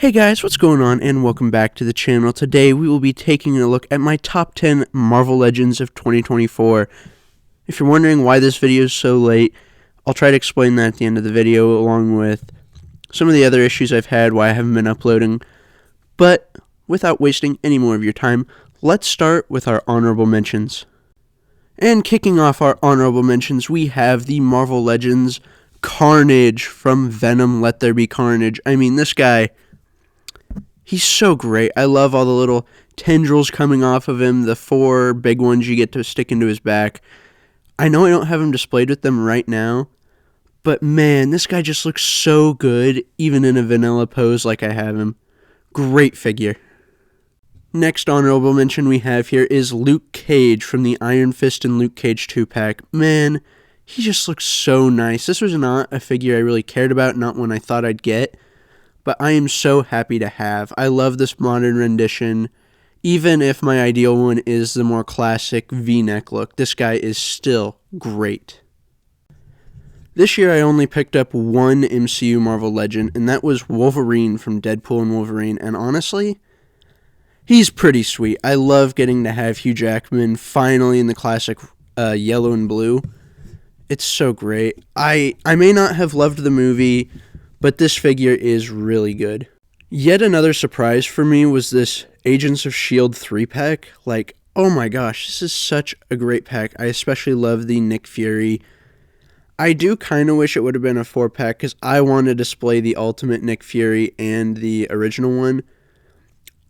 Hey guys, what's going on, and welcome back to the channel. Today we will be taking a look at my top 10 Marvel Legends of 2024. If you're wondering why this video is so late, I'll try to explain that at the end of the video, along with some of the other issues I've had, why I haven't been uploading. But without wasting any more of your time, let's start with our honorable mentions. And kicking off our honorable mentions, we have the Marvel Legends Carnage from Venom Let There Be Carnage. I mean, this guy, he's so great. I love all the little tendrils coming off of him, the 4 big ones you get to stick into his back. I know I don't have him displayed with them right now, but man, this guy just looks so good, even in a vanilla pose like I have him. Great figure. Next honorable mention we have here is Luke Cage from the Iron Fist and Luke Cage 2-pack. Man, he just looks so nice. This was not a figure I really cared about, not one I thought I'd get, but I am so happy to have. I love this modern rendition. Even if my ideal one is the more classic V-neck look, this guy is still great. This year I only picked up one MCU Marvel Legend, and that was Wolverine from Deadpool and Wolverine, and honestly, he's pretty sweet. I love getting to have Hugh Jackman finally in the classic yellow and blue. It's so great. I may not have loved the movie, but this figure is really good. Yet another surprise for me was this Agents of S.H.I.E.L.D. 3-pack. Like, oh my gosh, this is such a great pack. I especially love the Nick Fury. I do kind of wish it would have been a 4-pack because I want to display the Ultimate Nick Fury and the original one.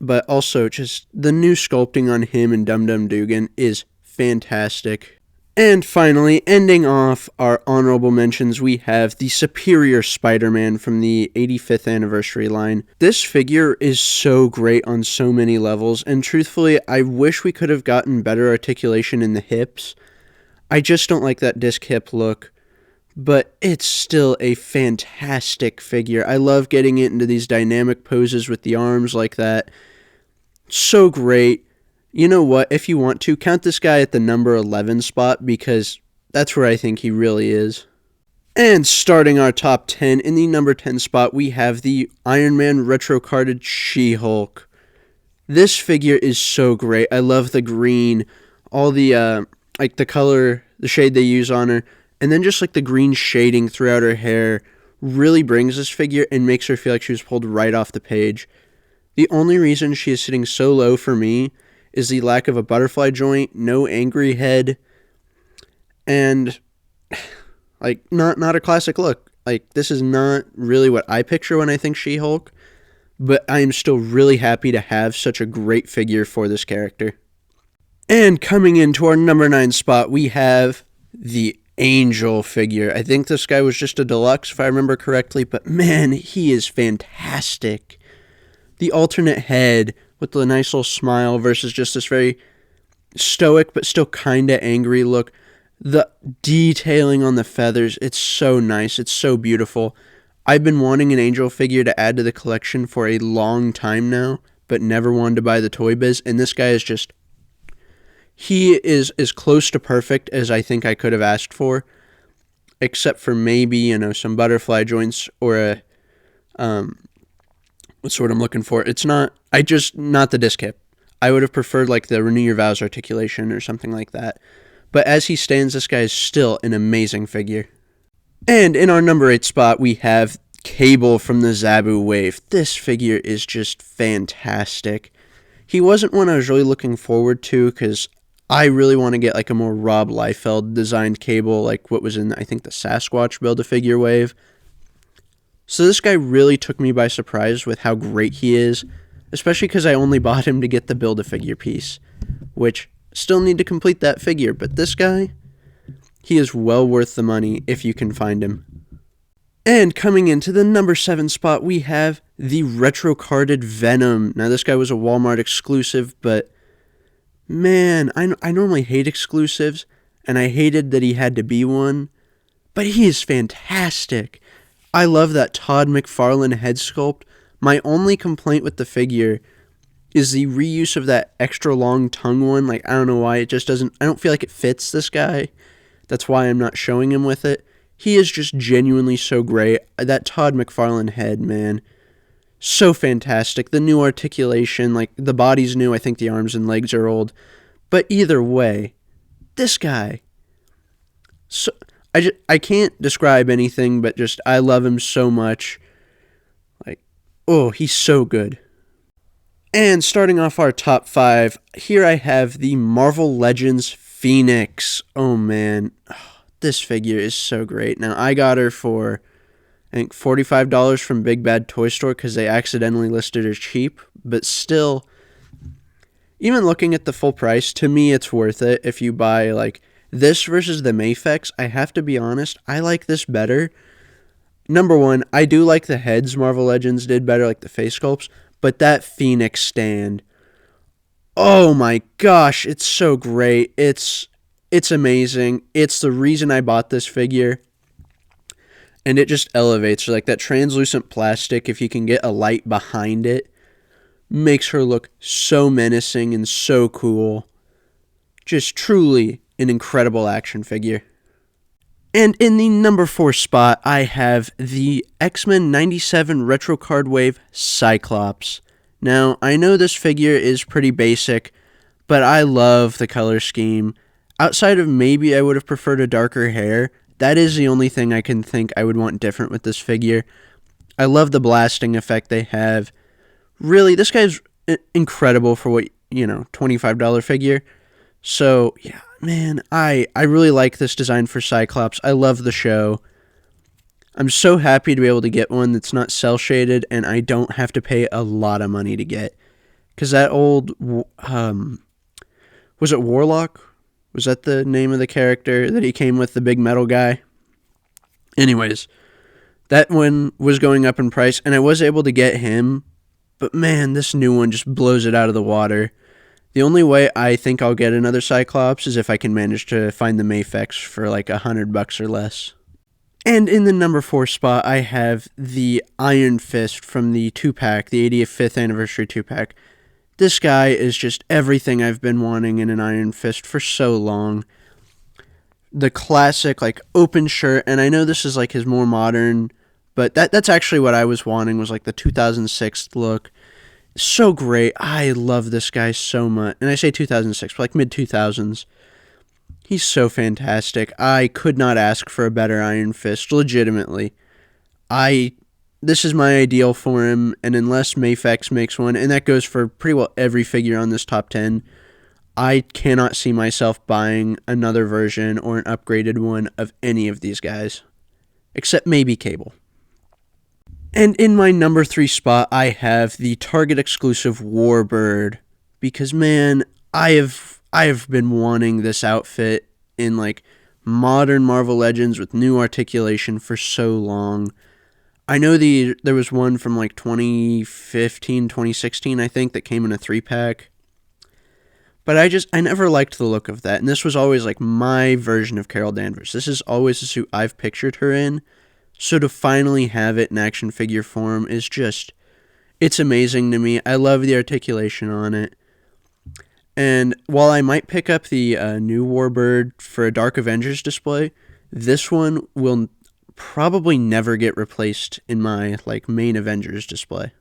But also, just the new sculpting on him and Dum Dum Dugan is fantastic. And finally, ending off our honorable mentions, we have the Superior Spider-Man from the 85th anniversary line. This figure is so great on so many levels, and truthfully, I wish we could have gotten better articulation in the hips. I just don't like that disc hip look, but it's still a fantastic figure. I love getting it into these dynamic poses with the arms like that. So great. You know what, if you want to, count this guy at the number 11 spot because that's where I think he really is. And starting our top 10, in the number 10 spot, we have the Iron Man retro-carded She-Hulk. This figure is so great. I love the green, all the, like the color, the shade they use on her, and then just like the green shading throughout her hair really brings this figure and makes her feel like she was pulled right off the page. The only reason she is sitting so low for me is the lack of a butterfly joint, no angry head, and like not a classic look. Like, this is not really what I picture when I think She-Hulk, but I am still really happy to have such a great figure for this character. And coming into our number 9 spot, we have the Angel figure. I think this guy was just a deluxe if I remember correctly, but man, he is fantastic. The alternate head with the nice little smile versus just this very stoic but still kind of angry look. The detailing on the feathers, it's so nice. It's so beautiful. I've been wanting an Angel figure to add to the collection for a long time now, but never wanted to buy the Toy Biz, and this guy is just, he is as close to perfect as I think I could have asked for, except for maybe, some butterfly joints or a, what's what I'm looking for. It's not the disc hip. I would have preferred like the Renew Your Vows articulation or something like that. But as he stands, this guy is still an amazing figure. And in our number 8 spot, we have Cable from the Zabu Wave. This figure is just fantastic. He wasn't one I was really looking forward to because I really want to get like a more Rob Liefeld designed Cable, like what was in, I think, the Sasquatch Build-A-Figure wave. So this guy really took me by surprise with how great he is, especially because I only bought him to get the Build-A-Figure piece, which still need to complete that figure, but this guy, he is well worth the money if you can find him. And coming into the number 7 spot, we have the retro-carded Venom. Now this guy was a Walmart exclusive, but man, I normally hate exclusives, and I hated that he had to be one, but he is fantastic. I love that Todd McFarlane head sculpt. My only complaint with the figure is the reuse of that extra long tongue one. Like, I don't know why, it just doesn't, I don't feel like it fits this guy. That's why I'm not showing him with it. He is just genuinely so great. That Todd McFarlane head, man, So fantastic. The new articulation, like the body's new, I think the arms and legs are old. But either way, this guy. So I can't describe anything, but just I love him so much. Like, oh, he's so good. And starting off our top 5, here I have the Marvel Legends Phoenix. Oh man, this figure is so great. Now I got her for I think $45 from Big Bad Toy Store because they accidentally listed her cheap, but still, even looking at the full price, to me it's worth it. If you buy like this versus the Mafex, I have to be honest, I like this better. Number one, I do like the heads Marvel Legends did better, like the face sculpts, but that Phoenix stand, oh my gosh, it's so great. It's amazing. It's the reason I bought this figure. And it just elevates her. Like that translucent plastic, if you can get a light behind it, makes her look so menacing and so cool. Just truly an incredible action figure. And in the number 4 spot, I have the X-Men 97 Retro Card Wave Cyclops. Now, I know this figure is pretty basic, but I love the color scheme. Outside of maybe I would have preferred a darker hair, that is the only thing I can think I would want different with this figure. I love the blasting effect they have. Really, this guy's incredible for what, $25 figure. So, yeah, man, I really like this design for Cyclops. I love the show. I'm so happy to be able to get one that's not cel-shaded and I don't have to pay a lot of money to get. Because that old, was it Warlock? Was that the name of the character that he came with, the big metal guy? Anyways, that one was going up in price, and I was able to get him. But man, this new one just blows it out of the water. The only way I think I'll get another Cyclops is if I can manage to find the Mafex for like $100 or less. And in the number 4 spot, I have the Iron Fist from the 2-pack, the 85th anniversary 2-pack. This guy is just everything I've been wanting in an Iron Fist for so long. The classic, like, open shirt, and I know this is, like, his more modern, but that's actually what I was wanting, was, like, the 2006 look. So great. I love this guy so much. And I say 2006, but, like, mid-2000s. He's so fantastic. I could not ask for a better Iron Fist, legitimately. This is my ideal for him, and unless Mafex makes one, and that goes for pretty well every figure on this top 10, I cannot see myself buying another version or an upgraded one of any of these guys, except maybe Cable. And in my number 3 spot, I have the Target exclusive Warbird, because man, I have been wanting this outfit in like modern Marvel Legends with new articulation for so long. I know there was one from like 2015, 2016, I think, that came in a 3-pack. But I never liked the look of that. And this was always like my version of Carol Danvers. This is always the suit I've pictured her in. So to finally have it in action figure form is just, it's amazing to me. I love the articulation on it. And while I might pick up the new Warbird for a Dark Avengers display, this one will probably never get replaced in my like main Avengers display.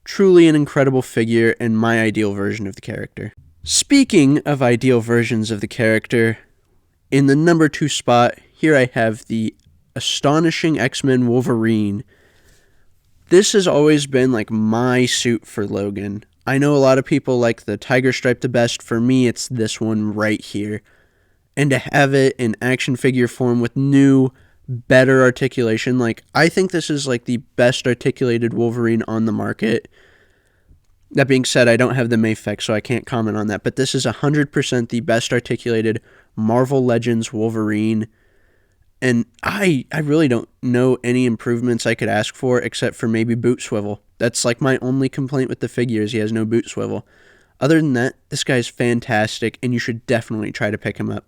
Truly an incredible figure and my ideal version of the character. Speaking of ideal versions of the character, in the number 2 spot, here I have the Astonishing X-Men Wolverine. This has always been like my suit for Logan. I know a lot of people like the Tiger Stripe the best. For me, it's this one right here. And to have it in action figure form with new, better articulation, like I think this is like the best articulated Wolverine on the market. That being said, I don't have the Mafex, so I can't comment on that, but this is 100% the best articulated Marvel Legends Wolverine, and I really don't know any improvements I could ask for except for maybe boot swivel. That's like my only complaint with the figure is he has no boot swivel. Other than that, this guy's fantastic, and you should definitely try to pick him up.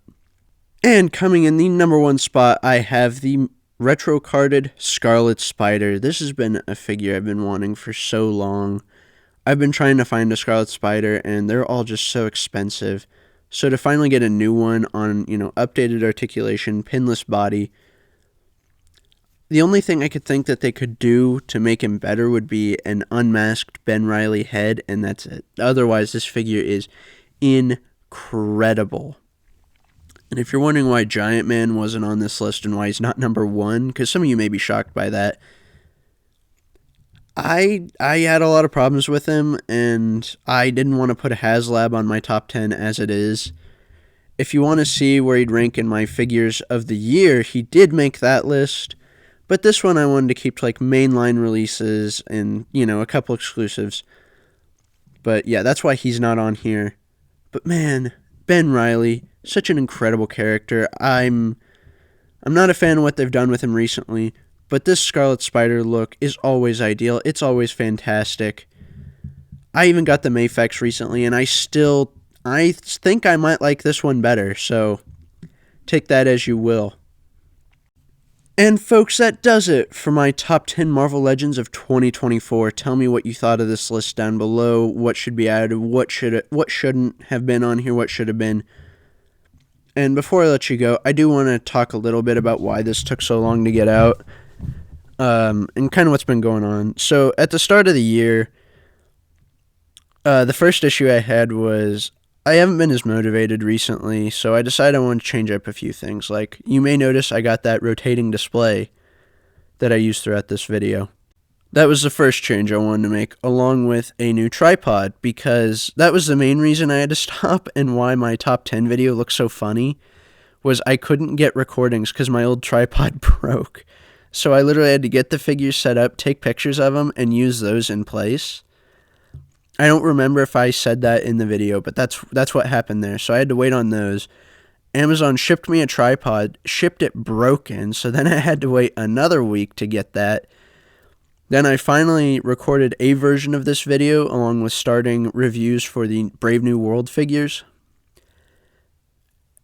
And coming in the number 1 spot, I have the retro-carded Scarlet Spider. This has been a figure I've been wanting for so long. I've been trying to find a Scarlet Spider, and they're all just so expensive. So to finally get a new one on, updated articulation, pinless body, The only thing I could think that they could do to make him better would be an unmasked Ben Reilly head, and that's it. Otherwise, this figure is incredible. And if you're wondering why Giant Man wasn't on this list and why he's not number one, because some of you may be shocked by that, I had a lot of problems with him, and I didn't want to put a HasLab on my top 10 as it is. If you want to see where he'd rank in my figures of the year, he did make that list. But this one I wanted to keep to like mainline releases and, a couple exclusives. But yeah, that's why he's not on here. But man, Ben Reilly, such an incredible character. I'm not a fan of what they've done with him recently, but this Scarlet Spider look is always ideal. It's always fantastic. I even got the Mafex recently, and I think I might like this one better, so take that as you will. And folks, that does it for my top 10 Marvel Legends of 2024. Tell me what you thought of this list down below. What should be added? What shouldn't have been on here? What should have been? And before I let you go, I do want to talk a little bit about why this took so long to get out, and kind of what's been going on. So at the start of the year, the first issue I had was I haven't been as motivated recently, so I decided I wanted to change up a few things. Like, you may notice I got that rotating display that I used throughout this video. That was the first change I wanted to make, along with a new tripod, because that was the main reason I had to stop, and why my top 10 video looked so funny, was I couldn't get recordings because my old tripod broke. So I literally had to get the figures set up, take pictures of them, and use those in place. I don't remember if I said that in the video, but that's what happened there. So I had to wait on those. Amazon shipped me a tripod, shipped it broken, so then I had to wait another week to get that. Then I finally recorded a version of this video along with starting reviews for the Brave New World figures.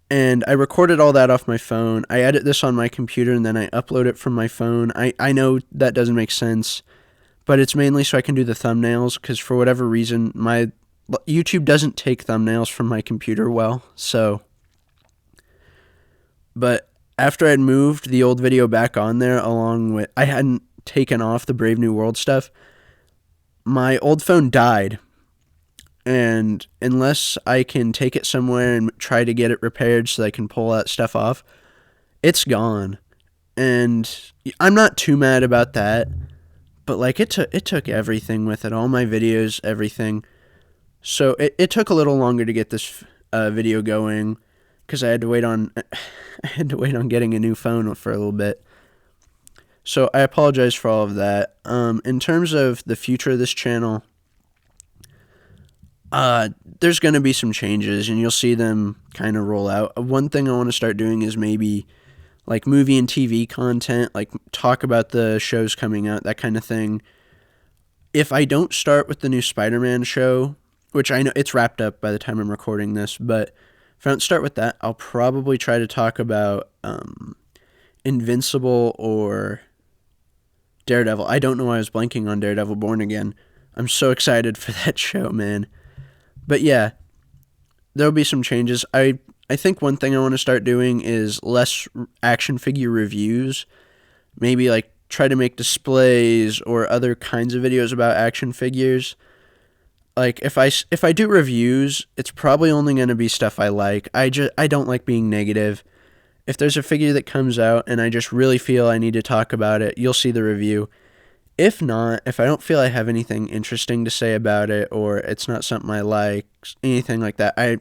And I recorded all that off my phone. I edit this on my computer and then I upload it from my phone. I know that doesn't make sense, but it's mainly so I can do the thumbnails, because for whatever reason, my YouTube doesn't take thumbnails from my computer well, so. But after I'd moved the old video back on there, along with, I hadn't taken off the Brave New World stuff, my old phone died. And unless I can take it somewhere and try to get it repaired so I can pull that stuff off, it's gone. And I'm not too mad about that. But like it took everything with it, all my videos, everything. So it took a little longer to get this video going, because I had to wait on getting a new phone for a little bit. So I apologize for all of that. In terms of the future of this channel, there's going to be some changes, and you'll see them kind of roll out. One thing I want to start doing is maybe like movie and TV content, like talk about the shows coming out, that kind of thing. If I don't start with the new Spider-Man show, which I know it's wrapped up by the time I'm recording this, but if I don't start with that, I'll probably try to talk about Invincible or Daredevil. I don't know why I was blanking on Daredevil Born Again. I'm so excited for that show, man. But yeah, there'll be some changes. I think one thing I want to start doing is less action figure reviews. Maybe like try to make displays or other kinds of videos about action figures. Like if I do reviews, it's probably only going to be stuff I like. I don't like being negative. If there's a figure that comes out and I just really feel I need to talk about it, you'll see the review. If not, if I don't feel I have anything interesting to say about it, or it's not something I like, anything like that, I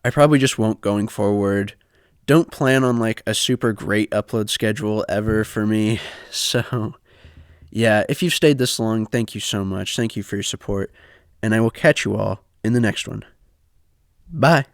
probably just won't going forward. Don't plan on like a super great upload schedule ever for me. So yeah, if you've stayed this long, thank you so much. Thank you for your support, and I will catch you all in the next one. Bye.